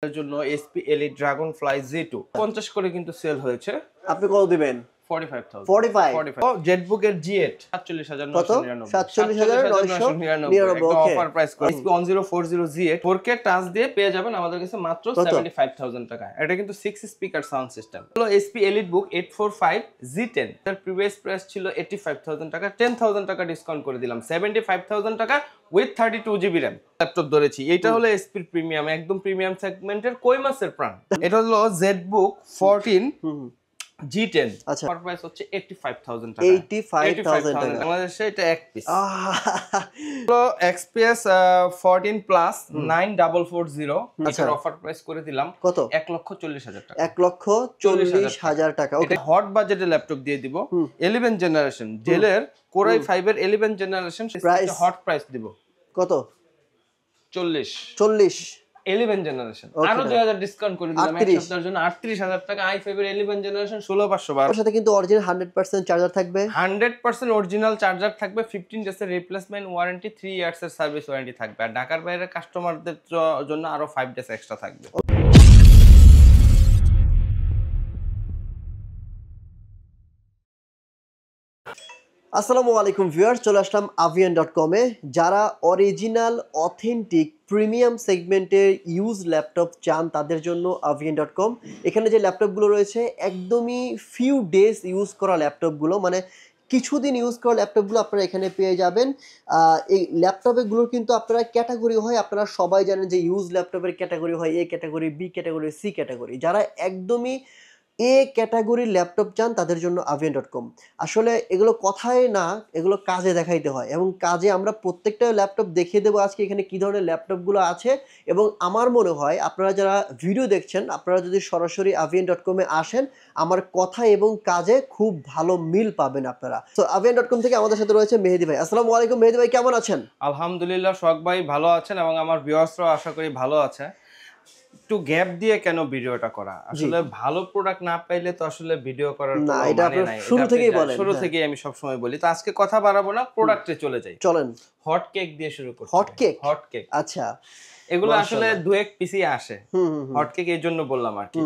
এর জন্য SP elite dragon fly Z2 50 করে কিন্তু সেল হয়েছে। আপনি কত দিবেন? 45,000 ও জেটবুক এর G8 47,999 47,999 অফার প্রাইস করে এসপি 1040 G8 4K টাচ দিয়ে পেয়ে যাবেন আমাদের কাছে মাত্র 75,000 টাকা। এটা কিন্তু 6 স্পিকার সাউন্ড সিস্টেম। হলো এসপি এলিট বুক 845 G10 এর প্রিভিয়াস প্রাইস ছিল 85,000 টাকা, 10,000 টাকা ডিসকাউন্ট করে দিলাম 75,000 টাকা উইথ 32GB RAM ল্যাপটপ ধরেছি। এটা হলো এসপি প্রিমিয়াম, একদম প্রিমিয়াম সেগমেন্টের কই মাসের প্রাণ। এটা হলো জেটবুক 14 G10 অফার প্রাইস হচ্ছে 85,000 টাকা। 85,000 টাকা বাংলাদেশে এটা এক পিস। হলো XPS 14 প্লাস 9440 এটার অফার প্রাইস করে দিলাম কত? 1,40,000 টাকা। 1,40,000 টাকা। ওকে, হট বাজেটে ল্যাপটপ দিয়ে দিব 11 জেনারেশন ডেল এর Core i5 এর 11 জেনারেশন হট প্রাইস দিব কত? 40 11 জেনারেশন আরো 2000 ডিসকাউন্ট করে দিলাম এক সপ্তাহের জন্য 38,000 টাকা। i5 এর 11 জেনারেশন 16,512 এর সাথে কিন্তু অরিজিনাল 100% চার্জার থাকবে, 100% অরিজিনাল চার্জার থাকবে, 15 ডেজ এর রিপ্লেসমেন্ট ওয়ারেন্টি, 3 ইয়ার্স এর সার্ভিস ওয়ারেন্টি থাকবে। আর ঢাকার বাইরের কাস্টমারদের জন্য আরো 5 ডেজ এক্সট্রা থাকবে। আসসালামু আলাইকুম ভিউয়ার্স, চলে আসলাম avian.com এ। যারা অরিজিনাল অথেন্টিক প্রিমিয়াম সেগমেন্টের ইউজ ল্যাপটপ চান তাদের জন্য avian.com। এখানে যে ল্যাপটপগুলো রয়েছে একদমই ফিউ ডেজ ইউজ করা ল্যাপটপগুলো, মানে কিছুদিন ইউজ করা ল্যাপটপগুলো আপনারা এখানে পেয়ে যাবেন। এই ল্যাপটপগুলোর কিন্তু আপনারা ক্যাটাগরি হয়, আপনারা সবাই জানেন যে ইউজ ল্যাপটপের ক্যাটাগরি হয় A category, B category, C category. যারা একদমই এ ক্যাটাগরির ল্যাপটপ চান তাদের জন্য avian.com। আসলে এগুলো কথায় না, এগুলো কাজে দেখাইতে হয়, এবং কাজে আমরা প্রত্যেকটা ল্যাপটপ দেখিয়ে দেবো আজকে এখানে কী ধরনের ল্যাপটপগুলো আছে। এবং আমার মনে হয় আপনারা যারা ভিডিও দেখছেন আপনারা যদি সরাসরি avian.com এ আসেন আমার কথা এবং কাজে খুব ভালো মিল পাবেন আপনারা। তো avian.com থেকে আমাদের সাথে রয়েছে মেহেদি ভাই। আসসালামু আলাইকুম মেহেদি ভাই, কেমন আছেন? আলহামদুলিল্লাহ সোহাগ ভাই ভালো আছেন এবং আমার ভিউয়ার্সরাও আশা করি ভালো আছে। একটু গ্যাপ দিয়ে কেন ভিডিওটা করা, আসলে ভালো প্রোডাক্ট না পাইলে তো আসলে ভিডিও করার কোনো মানে নাই। শুরু থেকেই আমি সব সময় বলি। তো আজকে কথা বাড়াবো না, প্রোডাক্টে চলে যাই। চলেন হট কেক দিয়ে শুরু করি। হট কেক, আচ্ছা, এগুলো আসলে দু এক পিসই আসে। হট কেক এই জন্য বললাম আর কি।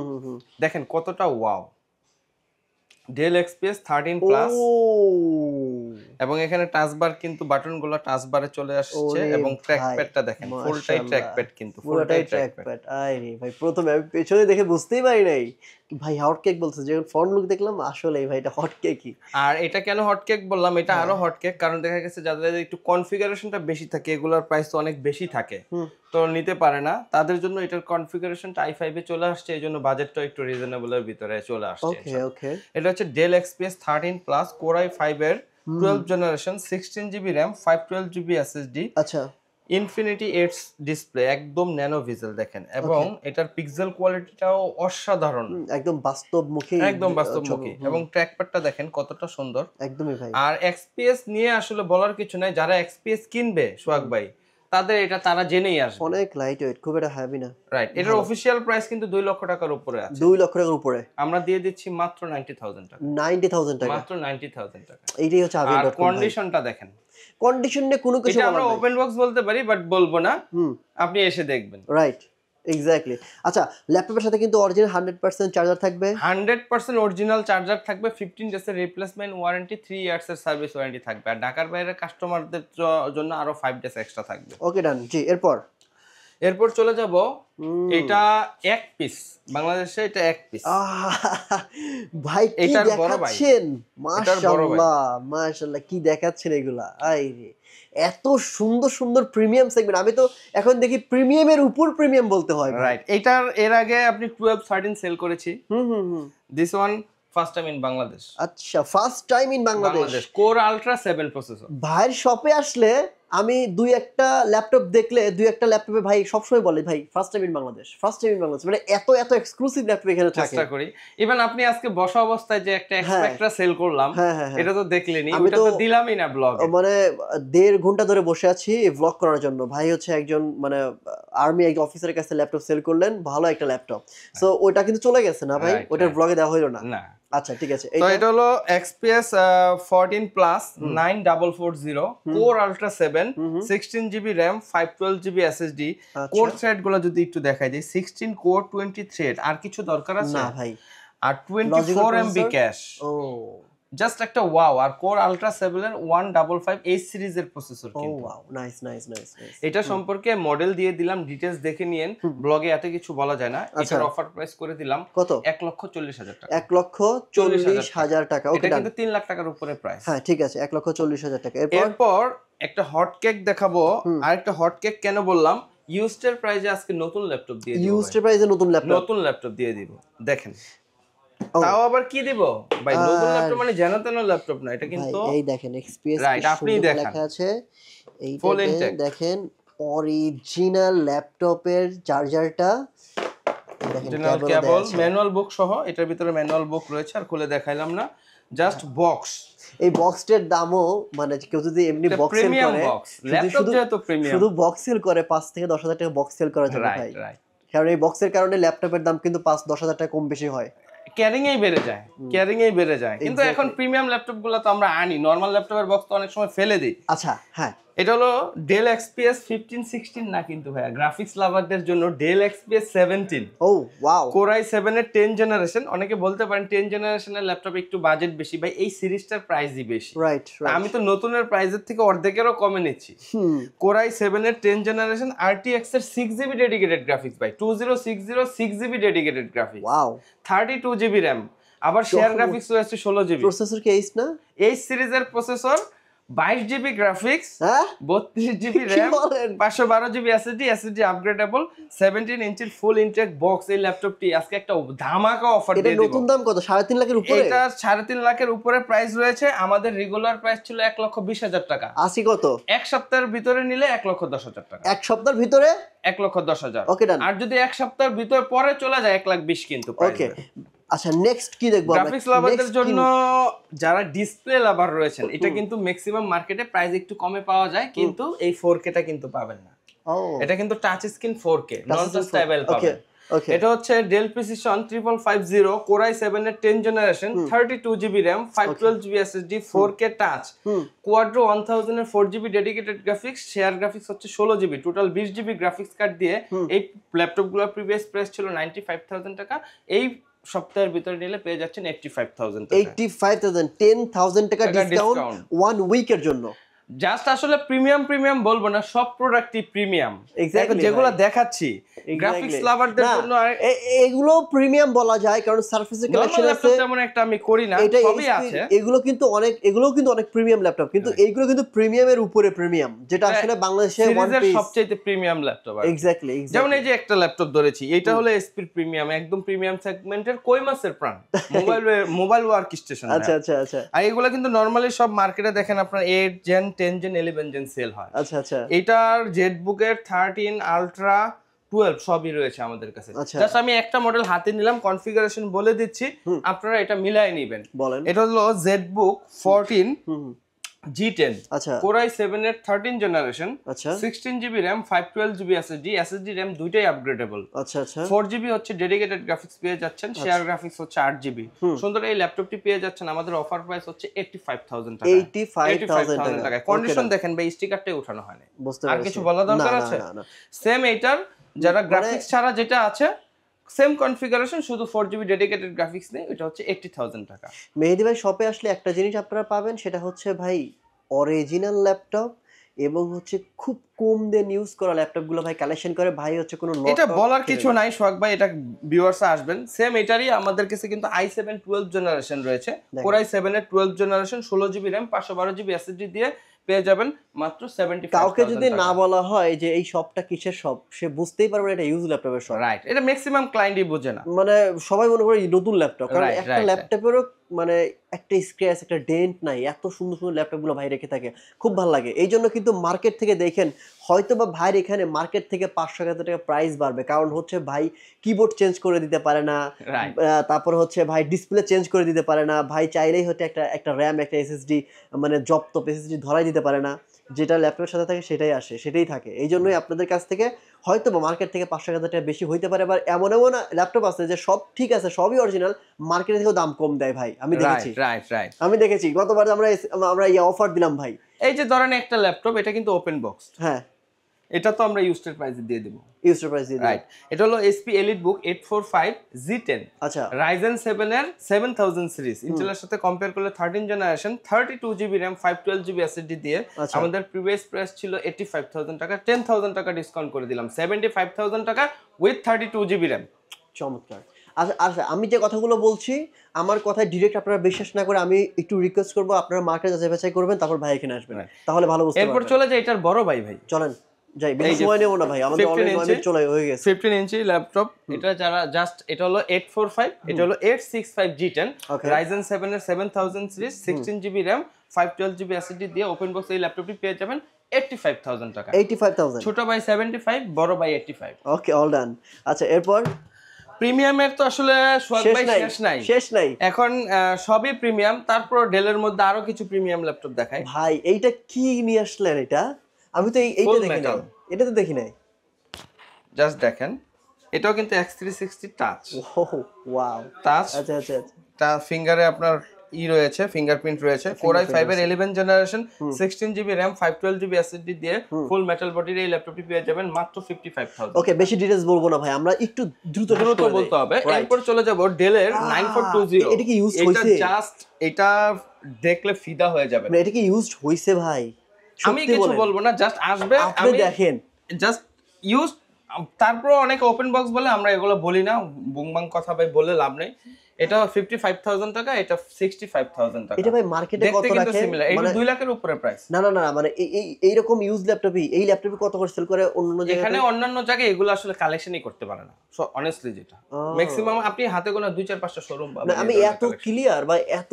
দেখেন কতটা ওয়াও, ডেল XPS 13 প্লাস এবং এখানে টাচ বার কিন্তু বাটনগুলো টাচ বারে চলে আসছে এবং ট্র্যাকপ্যাডটা দেখেন ফুলটাই ট্র্যাকপ্যাড, কিন্তু ফুলটাই ট্র্যাকপ্যাড। আরে ভাই প্রথমে আমি পেছনে দেখে বুঝতেই পারি নাই ভাই হট কেক বলছে, যখন ফ্রন্ট লুক দেখলাম আসলেই ভাই এটা হট কেকই। আর এটা কেন হট কেক বললাম, এটা আরো হট কেক কারণ দেখা গেছে যাদের একটু কনফিগারেশনটা বেশি থাকে, এগুলোর প্রাইস তো অনেক বেশি থাকে, তো নিতে পারে না, তাদের জন্য এটার কনফিগারেশনটা i5 এ চলে আসছে, এই জন্য বাজেটটা একটু রিজনেবলের ভিতরে চলে আসছে। ওকে এটা হচ্ছে del XPS 13 plus Core i5 এর 12 generation 16GB RAM 512GB SSD। আচ্ছা, ইনফিনিটি এডস ডিসপ্লে, একদম ন্যানো ভিজেল দেখেন, এবং এটার পিক্সেল কোয়ালিটিটাও অসাধারণ, একদম বাস্তবমুখী, এবং ট্র্যাকপ্যাডটা দেখেন কতটা সুন্দর একদমই ভাই। আর XPS নিয়ে আসলে বলার কিছু নাই, যারা XPS কিনবে সোহাগ ভাই তাদের এটা তারা জেনেই আসবে। অনেক লাইট ওয়েট, খুব একটা হেভি না। রাইট, এটার অফিশিয়াল প্রাইস কিন্তু 2 লক্ষ টাকার উপরে আছে। 2 লক্ষ টাকার উপরে আমরা দিয়ে দিচ্ছি মাত্র 90,000 টাকা। 90,000 টাকা, মাত্র 90,000 টাকা। এইটাই হচ্ছে avian.com। আর কন্ডিশনটা দেখেন, কন্ডিশনে কোনো কিছু এটা আমরা ওপেন বক্স বলতে পারি বাট বলবো না, আপনি এসে দেখবেন। Right, exactly. আচ্ছা, ল্যাপটপের সাথে কিন্তু অরিজিনাল 100% চার্জার থাকবে, 100% অরিজিনাল চার্জার থাকবে, 15 ডেজ এর রিপ্লেসমেন্ট ওয়ারেন্টি, 3 ইয়ার্স এর সার্ভিস ওয়ারেন্টি থাকবে। আর ঢাকার বাইরের কাস্টমারদের জন্য আরো 5 ডেজ এক্সট্রা থাকবে। ওকে ডান। জি, এরপর চলে যাব, এটা এক পিস, বাংলাদেশে এটা এক পিস। ভাই কি দেখাচ্ছেন, মাশাআল্লাহ কি দেখাচ্ছেন এগুলা, আইরে এত সুন্দর সুন্দর প্রিমিয়াম সেগমেন্ট। আমি তো এখন দেখি প্রিমিয়ামের উপর প্রিমিয়াম বলতে হয়। রাইট, এটার এর আগে আপনি 12 13 সেল করেছি। This one first time in Bangladesh. আচ্ছা, first time in Bangladesh, core ultra 7 processor. ভাইয়ের শপে আসলে আমি দুই একটা ল্যাপটপ দেখলে দুই একটা ল্যাপটপে ভাই সবসময় বলে ভাই first time in Bangladesh, first time in Bangladesh, মানে এত এত এক্সক্লুসিভ ল্যাপটপ এখানে থাকে। চেষ্টা করি ইভেন আপনি আজকে বসা অবস্থায় যে একটা এক্সপেক্টরা সেল করলাম, এটা তো দেখলেনি, ওটা তো দিলামই না ব্লগে। মানে 1.5 ঘন্টা ধরে বসে আছি ব্লগ করার জন্য। ভাই হচ্ছে একজন মানে আর্মি এক অফিসারের কাছে ল্যাপটপ সেল করলেন, ভালো একটা ল্যাপটপ, সো ওটা কিন্তু চলে গেছে না ভাই, ওটার ব্লগে দেওয়া হলো না। আচ্ছা ঠিক আছে, তো এটা হলো XPS 14 প্লাস 9440 Core Ultra 7 পাবেন 16 GB RAM 512 GB SSD। Core thread গুলো যদি একটু দেখাই দিই, 16 কোর 20 থ্রেড, আর কিছু দরকার আছে না ভাই। আর 24 MB ক্যাশ, ও জাস্ট একটা ওয়াও। আর কোর আলট্রা 7 এর 155 এই সিরিজের প্রসেসর ও কিন্তু। Wow, nice nice nice nice. এটা সম্পর্কে মডেল দিয়ে দিলাম, ডিটেইলস দেখে নিয়েন, ব্লগে এত কিছু বলা যায় না। এটার অফার প্রাইস করে দিলাম কত? 1,40,000 টাকা। 1,40,000 টাকা। ওকে, এটা কিন্তু 3 লাখ টাকার উপরে প্রাইস। হ্যাঁ ঠিক আছে, 1,40,000 টাকা। এরপর একটা হট কেক দেখাবো। আর একটা হট কেক কেন বললাম, ইউজড এর প্রাইসে আজকে নতুন ল্যাপটপ দিয়ে দিব। ইউজড প্রাইসে নতুন ল্যাপটপ দিয়ে দিব, দেখেন। তাও আবার কি দিব ভাই, নতুন ল্যাপটপ মানে যেন তেন ল্যাপটপ না, এটা কিন্তু এই দেখেন এক্সপিএস রাইট, আপনি দেখেন লেখা আছে। এইটা দেখেন অরিজিনাল ল্যাপটপের চার্জারটা দেখেন, কেবল ম্যানুয়াল বুক সহ। এটার ভিতরে ম্যানুয়াল বুক রয়েছে, আর খুলে দেখাইলাম না, জাস্ট বক্স। এই বক্সটার দামও মানে কেউ যদি এমনি বক্স সেল করে, ল্যাপটপ যেহেতু প্রিমিয়াম, শুধু বক্স সেল করে 5 থেকে 10,000 টাকা বক্স সেল করা যাবে ভাই। কারণ এই বক্সের কারণে ল্যাপটপের দাম কিন্তু 5-10,000 টাকা কম বেশি হয়, ক্যারিং এই বেড়ে যায়। কিন্তু এখন প্রিমিয়াম ল্যাপটপ গুলো তো আমরা আনি, নরমাল ল্যাপটপের বক্স তো অনেক সময় ফেলে দিই। আচ্ছা হ্যাঁ, এটা হলো ডেল এক্সপিএস 15-16 না কিন্তু ভাইয়া, গ্রাফিক্স লাভারদের জন্য ডেল এক্সপিএস 17। ও ওয়াও, কোর i7 এর 10 জেনারেশন। অনেকে বলতে পারেন 10 জেনারেশনের ল্যাপটপ একটু বাজেট বেশি, ভাই এই সিরিজটার প্রাইসই বেশি। রাইট, আমি তো নতুনের প্রাইসের থেকে অর্ধেকেরও কমে নিচ্ছি। কোর i7 এর 10 জেনারেশন RTX এর 6GB ডেডিকেটেড গ্রাফিক্স ভাই, 2060 6GB dedicated graphics, wow, 32GB RAM, আবার শেয়ার গ্রাফিক্স রয়েছে 16GB। প্রসেসর কি এইচ না? এই সিরিজের প্রসেসর 22GB গ্রাফিক্স, হ্যাঁ 32GB RAM, 512GB SSD upgradeable, 17 ইঞ্চির ফুল ইনটেক বক্স। এই ল্যাপটপটি আজকে একটা ধামাকা অফার দিয়ে দিব। এটা নতুন দাম কত? 3.5 লাখের উপরে? এটা 3.5 লাখের উপরে প্রাইস রয়েছে। আমাদের রেগুলার প্রাইস ছিল 1,20,000 টাকা। আসি কত? এক সপ্তাহের ভিতরে নিলে 1,10,000 টাকা। এক সপ্তাহের ভিতরে 1,10,000। ওকে ডান। আর যদি এক সপ্তাহের ভিতরে পরে চলে যায় 1,20,000 কিন্তু প্রাইস। ওকে আচ্ছা, নেক্সট কি দেখবো আমরা? গ্রাফিক্স লাভারদের জন্য যারা ডিসপ্লে লাভার রয়েছেন, এটা কিন্তু ম্যাক্সিমাম মার্কেটে প্রাইস একটু কমে পাওয়া যায়, কিন্তু এই 4K টা কিন্তু পাবেন না। এটা কিন্তু টাচ স্ক্রিন 4K নন টাচেবল পাবেন। এটা হচ্ছে ডেল প্রিসিশন 5550 কোর i7 এর 10 generation, 32GB RAM 512GB SSD, 4K touch, কোয়াড্রো 1000 এর 4GB dedicated graphics, share graphics হচ্ছে 16GB, total 20GB graphics card দিয়ে এই ল্যাপটপগুলোর প্রিভিয়াস প্রাইস ছিল 95,000 টাকা। এই সপ্তাহের ভিতরে নিলে পেয়ে যাচ্ছেন 85,000 টাকা। 85,000, 10,000 টাকা ডিসকাউন্ট 1 উইকের জন্য। জাস্ট আসলে প্রিমিয়াম বলবো না, সব প্রোডাক্টই প্রিমিয়াম। যেগুলো দেখাচ্ছি গ্রাফিক্স লাভারদের জন্য, এগুলো প্রিমিয়াম বলা যায় কারণ সারফেসের কালেকশন আছে, তেমন একটা আমি করি না, সবই আছে। এগুলো কিন্তু অনেক প্রিমিয়াম ল্যাপটপ, কিন্তু এইগুলো কিন্তু প্রিমিয়ামের উপরে প্রিমিয়াম, যেটা আসলে বাংলাদেশে ওয়ান পিস সবচেয়ে প্রিমিয়াম ল্যাপটপ। এক্স্যাক্টলি। যেমন এই যে একটা ল্যাপটপ ধরেছি, এটা হলো এসপি প্রিমিয়াম, একদম প্রিমিয়াম সেগমেন্টের কৈমাসের প্রাণ মোবাইল ওয়ার্ক স্টেশন। আচ্ছা আচ্ছা আচ্ছা। আর এগুলো কিন্তু নরমালি সব মার্কেটে দেখেন আপনার 8 জেন 10 জেন 11 জেন সেল হয়। আচ্ছা আচ্ছা। এটার জেটবুকের 13 আলট্রা 12 সবই রয়েছে আমাদের কাছে। জাস্ট আমি একটা মডেল হাতে নিলাম, কনফিগারেশন বলে দিচ্ছি, আপনারা এটা মিলাই নেবেন। বলেন। এটা হলো জেটবুক 14 G10, আচ্ছা, কোর i7 এর 13 জেনারেশন, আচ্ছা 16GB RAM 512GB SSD RAM দুইটাই আপগ্রেডেবল। আচ্ছা আচ্ছা। 4GB হচ্ছে ডেডিকেটেড গ্রাফিক্স পেয়ে যাচ্ছেন, শেয়ার গ্রাফিক্স হচ্ছে 8GB। সুন্দর এই ল্যাপটপটি পেয়ে যাচ্ছেন, আমাদের অফার প্রাইস হচ্ছে 85,000 টাকা। 85,000 টাকা। কন্ডিশন দেখেন ভাই, স্টিকারটাই উঠানো হয়নি। আর কিছু বলা না দরকার আছে? না। সেম এইটার যারা গ্রাফিক্স ছাড়া যেটা আছে সেম কনফিগারেশন, শুধু 4GB ডেডিকেটেড গ্রাফিক্স নেই, এটা হচ্ছে 80,000 টাকা। মেহেদী ভাই শপে আসলে একটা জিনিস আপনারা পাবেন, সেটা হচ্ছে ভাই অরিজিনাল ল্যাপটপ, এবং হচ্ছে খুব কম দেন ইউজ করা ল্যাপটপগুলো ভাই কালেকশন করে। ভাই হচ্ছে কোনো এটা বলার কিছু নাই সোহাগ ভাই, এটা ভিউয়ার্সরা আসবেন। সেম এটারই আমাদের কাছে কিন্তু i7 12 জেনারেশন রয়েছে, কোর i7 এর 12 generation, 16GB RAM 512GB SSD দিয়ে পেয়ে যাবেন মাত্র 75,000 টাকা। কাউকে যদি না বলা হয় যে এই শপটা কিসের শপ, সে বুঝতেই পারবে এটা ইউজ ল্যাপটপের শপ। রাইট, এটা ম্যাক্সিমাম ক্লায়েন্টই বোঝে না, মানে সবাই মনে করে নতুন ল্যাপটপ, কারণ একটা ল্যাপটপেরও মানে একটা স্ক্র্যাচ, একটা ডেন্ট নাই, এত সুন্দর সুন্দর ল্যাপটপগুলো ভাই রেখে থাকে, খুব ভালো লাগে। এই জন্য কিন্তু মার্কেট থেকে দেখেন হয়তো বা ভাইয়ের এখানে মার্কেট থেকে 500,000 টাকা প্রাইস বাড়বে, কারণ হচ্ছে ভাই কিবোর্ড চেঞ্জ করে দিতে পারে না, তারপর হচ্ছে ভাই ডিসপ্লে চেঞ্জ করে দিতে পারে না, ভাই চাইলেই হচ্ছে একটা র্যাম একটা এসএসডি মানে জব টপ এসএসডি ধরাই দিতে পারে না, যেটা ল্যাপটপের সাথে থাকে সেটাই আসে, সেটাই থাকে। এই জন্যই আপনাদের কাছ থেকে হয়তো বা মার্কেট থেকে 500,000 টাকা বেশি হইতে পারে, আবার এমন ল্যাপটপ আছে যে সব ঠিক আছে, সবই অরিজিনাল, মার্কেটে থেকেও দাম কম দেয় ভাই, আমি দেখেছি। রাইট। আমি দেখেছি গতবার আমরা অফার দিলাম ভাই, এই যে ধরেন একটা ল্যাপটপ, এটা কিন্তু ওপেন বক্স, হ্যাঁ এটা তো আমরা ইউজড প্রাইসে দিয়ে দেব। ইউজার প্রাইস দিয়ে দিন। রাইট, এটা হলো HP EliteBook 845 Z10 আচ্ছা Ryzen 7 এর 7000 সিরিজ, ইন্টেলের সাথে কম্পেয়ার করলে 13 generation, 32GB RAM 512GB SSD দিয়ে আচ্ছা। আমাদের প্রিভিয়াস প্রাইস ছিল 85000 টাকা, 10000 টাকা ডিসকাউন্ট করে দিলাম 75000 টাকা উইথ 32GB RAM। চমৎকার। আচ্ছা আচ্ছা, আমি যে কথাগুলো বলছি আমার কথায় ডিরেক্ট আপনারা বিশ্বাস না করে আমি একটু রিকোয়েস্ট করবো আপনারা মার্কেট যাচাই বাছাই করবেন, তারপর ভাই এখানে আসবেন, তাহলে ভালো বুঝতে এরপর পারবেন। চলে যায় এটার বড় ভাই। চলেন যাই, বেশি এই যে সময় নেব না ভাই, আমাদের 15 অলরেডি ইঞ্চি চলে হয়ে গেছে। 15 ইঞ্চি ল্যাপটপ, এটা যারা জাস্ট, এটা হলো 845, এটা হলো 865 G10 Okay. Ryzen 7 এর 7000 series, 16GB RAM 512GB SSD দিয়ে ওপেন বক্স এই ল্যাপটপটি পেয়ে যাবেন 85000 টাকা। 85,000। ছোট ভাই 75, বড় ভাই 85। ওকে, অল ডান। আচ্ছা এরপর প্রিমিয়ামের তো আসলে সোহাগ ভাই শেষ নাই। এখন সবই প্রিমিয়াম, তারপর ডেলের মধ্যে আরো কিছু প্রিমিয়াম ল্যাপটপ দেখাই। ভাই এইটা কি নিয়ে আসলেন? এটা আমি তো এইটা Full দেখি metal। নাই, এটা তো দেখি নাই। জাস্ট দেখেন, এটাও কিন্তু X360 টাচ, ওয়াও টাচ, আচ্ছা আচ্ছা আচ্ছা। তা ফিঙ্গারে আপনার রয়েছে, ফিঙ্গারপ্রিন্ট রয়েছে। Core i5 এর 11 generation, 16GB RAM 512GB SSD দিয়ে ফুল মেটাল বডির এই ল্যাপটপটি পেয়ে যাবেন মাত্র 55000। ওকে, বেশি ডিটেইলস বলবো না ভাই, আমরা একটু দ্রুত বলতে হবে। এরপর চলে যাব ডেলের 9420। এটা কি ইউজড হইছে? জাস্ট এটা দেখলে ফিদা হয়ে যাবে। মানে এটা কি ইউজড হইছে ভাই? আমি কিছু বলবো না, জাস্ট আসবে, আপনি দেখেন জাস্ট ইউজ। তারপর অনেক ওপেন বক্স বলে, আমরা এগুলো বলি না, বুংবাং কথা ভাই বলে লাভ নেই। এটা 55000 টাকা, এটা 65000 টাকা। এটা ভাই মার্কেটে কত রাখে? মানে 2 লাখের উপরে প্রাইস। না না না, মানে এই রকম ইউজ ল্যাপটপই, এই ল্যাপটপই কত করে সেল করে অন্য জায়গায়? এখানে অন্যান্য জায়গায় এগুলো আসলে কালেকশনই করতে পারে না, সো অনেস্টলি যেটা ম্যাক্সিমাম আপনি হাতে গোনা 2-4-5টা শোরুম পাবেন। না আমি এত ক্লিয়ার বা এত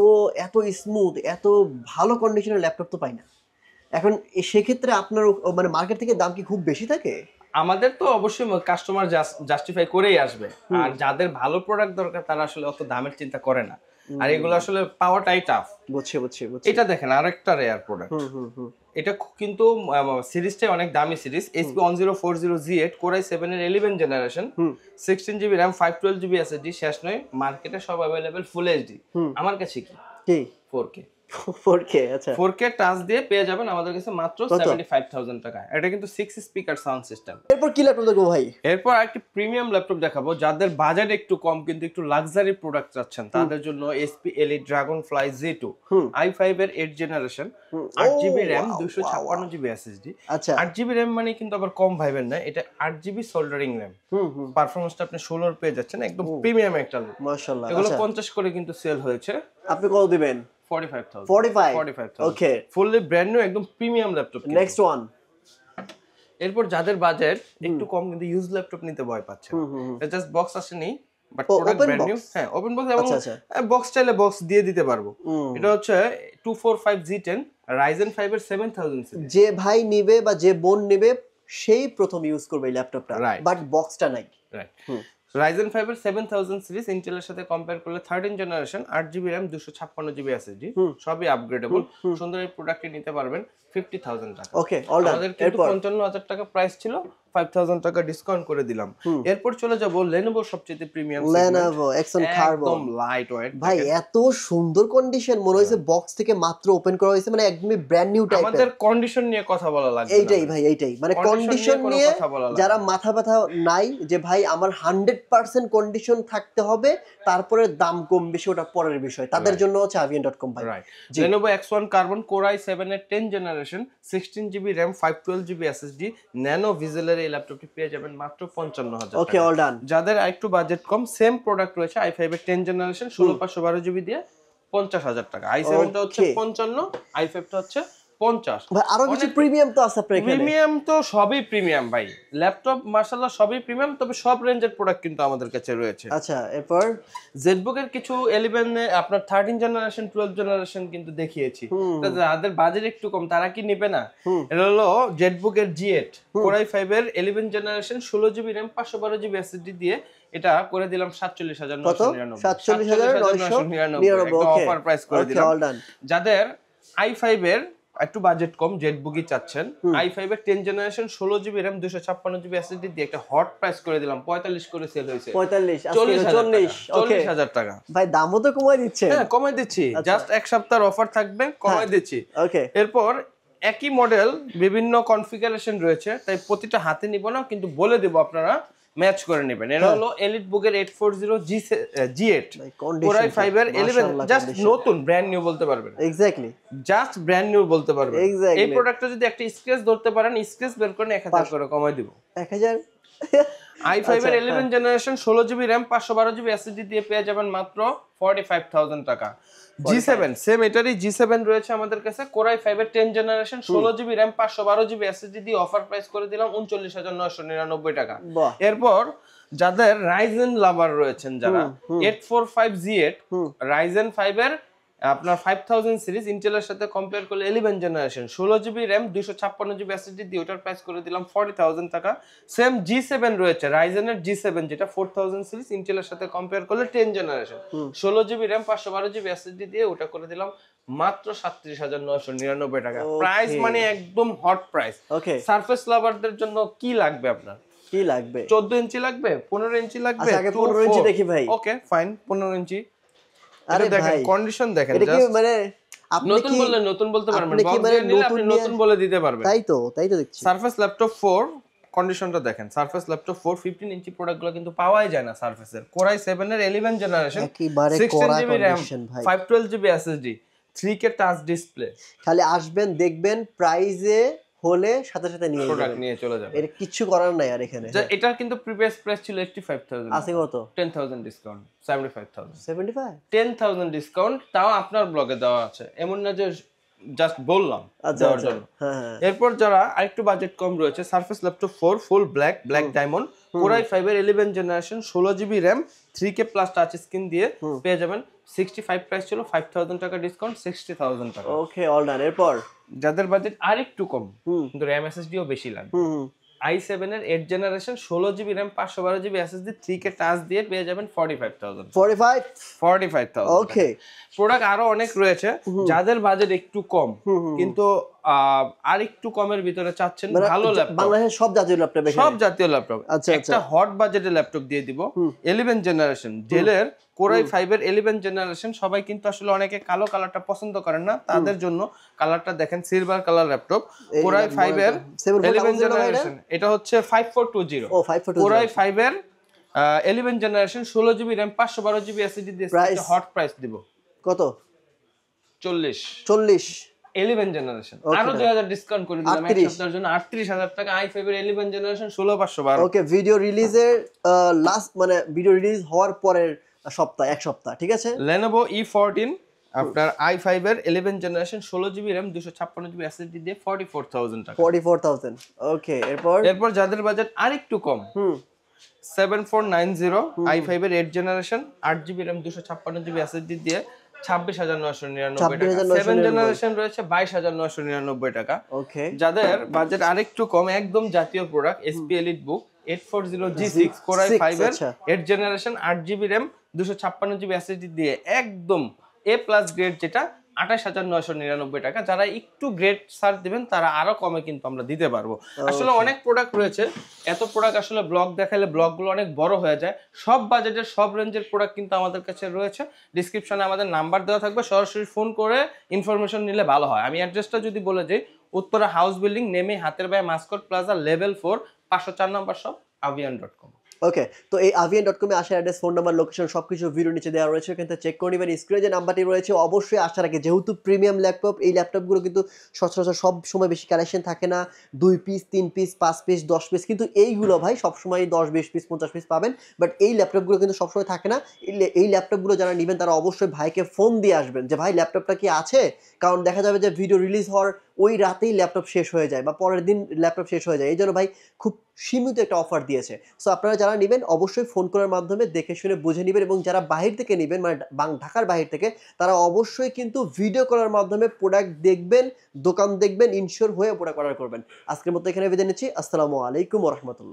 স্মুথ, এত ভালো কন্ডিশনের ল্যাপটপ তো পাই না। এখন সেক্ষেত্রে আপনার মানে মার্কেট থেকে দাম কি খুব বেশি থাকে? আমাদের তো অবশ্যই কাস্টমার জাস্টিফাই করেই আসবে, আর যাদের ভালো প্রোডাক্ট দরকার তারা আসলে অত দামের চিন্তা করে না, আর এগুলো আসলে পাওয়াটাই টাফ। বুঝছি। এটা দেখেন আরেকটা রেয়ার প্রোডাক্ট, এটা কিন্তু সিরিজটাই অনেক দামি series, HP 1040Z8 Core i7 এর 11 generation, 16GB RAM 512GB SSD। শেষ নয়, মার্কেটে সব अवेलेबल ফুল HD, আমার কাছে কি 4K 4K। আচ্ছা 4K টাচ দিয়ে পেয়ে যাবেন আমাদের কাছে মাত্র 75000 টাকা। এটা কিন্তু 6 স্পিকার সাউন্ড সিস্টেম। এরপর কি ল্যাপটপ দেখবো ভাই? এরপর আরেকটি প্রিমিয়াম ল্যাপটপ দেখাবো, যাদের বাজেট একটু কম কিন্তু একটু লাক্সারি প্রোডাক্ট চাচ্ছেন তাদের জন্য HP Elite Dragonfly Z2 i5 এর 8 generation, 8GB RAM 256GB SSD। আচ্ছা 8GB RAM মানে কিন্তু আবার কম ভাইবেন না, এটা 8GB সোল্ডারিং RAM। পারফরম্যান্সটা আপনি 16 পেয়ে যাচ্ছেন, একদম প্রিমিয়াম একটা ল্যাপটপ। মাশাআল্লাহ। এগুলো 50 করে কিন্তু সেল হয়েছে। আপনি কত দিবেন? 45,000। ওকে, ফুললি ব্র্যান্ড নিউ একদম প্রিমিয়াম ল্যাপটপ। Next one. এরপর যাদের বাজেট একটু কম কিন্তু ইউজ ল্যাপটপ নিতে ভয় পাচ্ছে, এটা জাস্ট বক্স আসেনি বাট প্রোডাক্ট ব্র্যান্ড নিউ। হ্যাঁ ওপেন বক্স, এবং বক্স চাইলে বক্স দিয়ে দিতে পারবো। এটা হচ্ছে 245 G10 Ryzen 5 এর 7000 সিরিজ। যে ভাই নিবে বা যে বোন নিবে সেই প্রথম ইউজ করবে এই ল্যাপটপটা, বাট বক্সটা নাই। রাইট, Ryzen 5 এর 7000 সিরিজ, ইন্টেলের সাথে কম্পেয়ার করলে 13 generation, 8GB RAM 256GB SSD, সবই আপগ্রেডেবল। সুন্দর এই প্রোডাক্টটি নিতে পারবেন 50000 টাকা। ওকে, অল ডান। আমাদের কিন্তু 55000 টাকা প্রাইস ছিল, 5000 টাকা ডিসকাউন্ট করে দিলাম। এরপর চলে যাব Lenovo সবচেয়ে প্রিমিয়াম Lenovo Axon Carbon, একদম লাইট ওয়েট ভাই এত সুন্দর কন্ডিশন, মনে হইছে বক্স থেকে মাত্র ওপেন করা হয়েছে, মানে একদমই ব্র্যান্ড নিউ টাইপের। আমাদের কন্ডিশন নিয়ে কথা বলা লাগবে। এইটাই ভাই, এইটাই মানে কন্ডিশন নিয়ে যারা মাথা ব্যথা নাই যে ভাই আমার 100% কন্ডিশন থাকতে হবে, তারপরে দাম কম বেশি ওটা পরের বিষয়, তাদের জন্য হচ্ছে avian.com ভাই। Right, Lenovo X1 Carbon Core i7 এর 10 জেনারেশন, 16GB RAM 512GB SSD nano ভিজেলের এই ল্যাপটপটি পেয়ে যাবেন মাত্র 55000 টাকা। Okay, all done. যাদের একটু বাজেট কম, সেম প্রোডাক্ট রয়েছে i5 এর 10 জেনারেশন 16512GB দিয়ে 50000 টাকা। i7 টা হচ্ছে 55, i5 টা হচ্ছে 50। ভাই আরো কিছু প্রিমিয়াম তো আছে আপনার এখানে? প্রিমিয়াম তো সবই প্রিমিয়াম ভাই, ল্যাপটপ মাশাআল্লাহ সবই প্রিমিয়াম, তবে সব রেঞ্জের প্রোডাক্ট কিন্তু আমাদের কাছে রয়েছে। আচ্ছা এরপর জেটবুক এর কিছু 11 আপনার 13 জেনারেশন 12 জেনারেশন কিন্তু দেখিয়েছি, যাদের বাজেট একটু কম তারা কি নেবে না? এটা হলো জেটবুক এর G8 Core i5 এর 11 generation 16GB RAM 512GB SSD দিয়ে এটা করে দিলাম 47,999। 47,999 অফার প্রাইস করে দিলাম। যাদের i5 এর একটু বাজেট কম, জেটবুকই চাচ্ছেন, i5 এর 10 জেনারেশন 16GB RAM 256GB SSD দিয়ে একটা হট প্রাইস করে দিলাম, 45 করে সেল হয়েছে। 45 40,000 টাকা। ভাই দামও তো কমাই দিচ্ছে। হ্যাঁ কমাই দিচ্ছি, জাস্ট এক সপ্তাহের অফার থাকবে, কমাই দিচ্ছি। ওকে, এরপর একই মডেল বিভিন্ন কনফিগারেশন রয়েছে, তাই প্রতিটা হাতে নিব না, কিন্তু বলে দেব আপনারা ম্যাচ করে নেবেন। এটা হলো এলিট বুকের 840 G8 Core i5 এর 11, জাস্ট নতুন ব্র্যান্ড নিউ বলতে পারবেন। এক্স্যাক্টলি, জাস্ট ব্র্যান্ড নিউ বলতে পারবেন। Exactly. এই প্রোডাক্টটা যদি একটা স্ক্র্যাচ ধরতে পারেন, স্ক্র্যাচ বের করে 1000 করে কমাই দিব। 1000 i5 এর 11 generation 16GB RAM 512GB SSD দিয়ে পেয়ে যাবেন মাত্র 45000 টাকা। G7 সেম এটারই G7 রয়েছে আমাদের কাছে, Core i5 এর 10 জেনারেশন 16GB RAM 512GB SSD দিয়ে অফার প্রাইস করে দিলাম 39999 টাকা। বাহ। এরপর যাদের Ryzen লাভার রয়েছেন, যারা 845Z8 Ryzen 5 এর আপনার 5000 সিরিজ ইন্টেলের সাথে কম্পেয়ার করলে 11 generation 16GB RAM 256GB SSD দিয়ে ওটার প্রাইস করে দিলাম 40000 টাকা। সেম G7 রয়েছে Ryzen এর G7, যেটা 4000 সিরিজ ইন্টেলের সাথে কম্পেয়ার করলে 10 জেনারেশন 16GB RAM 512GB SSD দিয়ে ওটা করে দিলাম মাত্র 37999 টাকা। প্রাইস মানে একদম হট প্রাইস। ওকে, সারফেস লাভারদের জন্য কি লাগবে আপনার? কি লাগবে? 14 ইঞ্চি লাগবে, 15 ইঞ্চি লাগবে? আচ্ছা, আগে 15 ইঞ্চি দেখি ভাই। ওকে ফাইন, 15 ইঞ্চি। আরে দেখেন ভাই, কন্ডিশন দেখেন, এটা কি just মানে আপনি নতুন কি বললে নতুন বলতে পারবেন, আপনি কি বক্স মানে দিয়ে নিলে আপনি নতুন নতুন বলে দিতে পারবেন। তাই তো দেখছি। সারফেস ল্যাপটপ 4 কন্ডিশনটা দেখেন, সারফেস ল্যাপটপ 4 15 ইঞ্চি প্রোডাক্টগুলো কিন্তু পাওয়াই যায় না সারফেসের। Core i7 এর 11 জেনারেশন একেবারে কড়া 16GB RAM কন্ডিশন ভাই। 512GB SSD 3K touch display. খালি আসবেন, দেখবেন, প্রাইজে হলে সাথে সাথে নিয়ে প্রোডাক্ট যাবেন, নিয়ে চলে যাবে। এর কিছু করার নাই আর এখানে। এটার কিন্তু প্রিভিয়াস প্রাইস ছিল 85000, আছে কত? 10000 ডিসকাউন্ট 75000। 75। 10000 ডিসকাউন্ট, তাও আপনার ব্লগে দেওয়া আছে, এমন না যে জাস্ট বললাম আচ্ছা দেওয়ার আচ্ছা, জন্য। হ্যাঁ। এরপর যারা আরেকটু বাজেট কম রয়েছে, surface laptop 4 full black diamond Core i5 এর 11 generation 16GB RAM 3K plus touch screen দিয়ে পেয়ে যাবেন 65 প্রাইস ছিল, 5000 টাকা ডিসকাউন্ট 60000 টাকা। ওকে, অল ডান। এরপর যাদের বাজেট আরেকটু কম কিন্তু RAM SSD ও বেশি লাগবে, i7 এর 8 generation 16GB RAM 512GB SSD 3K touch দিয়ে পেয়ে যাবেন 45000। 45000 ওকে। প্রোডাক্ট আরো অনেক রয়েছে, যাদের বাজেট একটু কম কিন্তু আর একটু কমের ভিতরে চাচ্ছেন ভালো ল্যাপটপ, বাংলাদেশের সব জাতীয় ল্যাপটপ, সব জাতীয় ল্যাপটপ। আচ্ছা, একটা হট বাজেটের ল্যাপটপ দিয়ে দিব 11 জেনারেশন ডেলের Core i5 এর 11 জেনারেশন। সবাই কিন্তু আসলে অনেকে কালো কালারটা পছন্দ করেন না, তাদের জন্য কালারটা দেখেন, silver colour laptop Core i5 এর 11 জেনারেশন। এটা হচ্ছে 5420। ও 5420। Core i5 এর 11 generation 16GB RAM 512GB SSD দিয়ে হট প্রাইস দিব কত? 40 11 জেনারেশন। আরো 2000 ডিসকাউন্ট করে দিলাম এক সপ্তাহের জন্য 38000 টাকা। i5 এর 11 জেনারেশন 16512। ওকে, ভিডিও রিলিজের লাস্ট মানে ভিডিও রিলিজ হওয়ার পরের সপ্তাহ, এক সপ্তাহ, ঠিক আছে। Lenovo E14 আপনার i5 এর 11 generation 16GB RAM 256GB SSD দিয়ে 44000 টাকা। 44000। ওকে, এরপর যাদের বাজেট আরেকটু কম 7490 i5 এর 8 generation 8GB RAM 256GB SSD দিয়ে 26999 টাকা। 7 জেনারেশন রয়েছে 22999 টাকা। ওকে, যাদের বাজেট আরেকটু কম, একদম জাতীয় product SP Elite Book 840G6 Core i5 এর 8 generation 8GB RAM 256GB SSD দিয়ে একদম A+ গ্রেড, যেটা 28999 টাকা। যারা একটু গ্রেড সার দিবেন তারা আরো কমে কিন্তু আমরা দিতে পারবো। আসলে অনেক প্রোডাক্ট রয়েছে, এত প্রোডাক্ট আসলে ব্লগ দেখালে ব্লগগুলো অনেক বড় হয়ে যায়। সব বাজেটের সব রেঞ্জের প্রোডাক্ট কিন্তু আমাদের কাছে রয়েছে। ডিসক্রিপশনে আমাদের নাম্বার দেওয়া থাকবে, সরাসরি ফোন করে ইনফরমেশন নিলে ভালো হয়। আমি অ্যাড্রেসটা যদি বলে যাই, উত্তরা হাউস বিল্ডিং নেমে হাতের বাই মাস্কট প্লাজা লেভেল 4 504 নম্বর শপ avian.com। ওকে, তো এই avian.com এ আসার অ্যাড্রেস, ফোন নাম্বার, লোকেশন সবকিছু ভিডিও নিচে দেওয়া রয়েছে, এখান থেকে চেক করে নেবেন। স্ক্রিনে যে নাম্বারটি রয়েছে অবশ্যই আসার আগে, যেহেতু প্রিমিয়াম ল্যাপটপ, এই ল্যাপটপগুলো কিন্তু সচরাচর সব সময় বেশি কালেকশন থাকে না, 2 পিস 3 পিস 5 পিস 10 পিস, কিন্তু এইগুলো ভাই সবসময় 10 20 পিস 50 পিস পাবেন। বাট এই ল্যাপটপগুলো কিন্তু সবসময় থাকে না। এই ল্যাপটপগুলো যারা নেবেন তারা অবশ্যই ভাইকে ফোন দিয়ে আসবেন যে ভাই ল্যাপটপটা কি আছে, কারণ দেখা যাবে যে ভিডিও রিলিজ হওয়ার ওই রাতেই ল্যাপটপ শেষ হয়ে যায় বা পরের দিন ল্যাপটপ শেষ হয়ে যায়। এই জন্য ভাই খুব সীমিত একটা অফার দিয়েছে। সো আপনারা যারা নেবেন অবশ্যই ফোন করার মাধ্যমে দেখে শুনে বুঝে নেবেন, এবং যারা বাহির থেকে নেবেন মানে ঢাকার বাহির থেকে, তারা অবশ্যই কিন্তু ভিডিও করার মাধ্যমে প্রোডাক্ট দেখবেন, দোকান দেখবেন, ইনশিওর হয়ে প্রোডাক্ট অর্ডার করবেন। আজকের মতো এখানে বিদায় নিচ্ছি। আসসালামু আলাইকুম ওয়া রাহমাতুল্লাহ।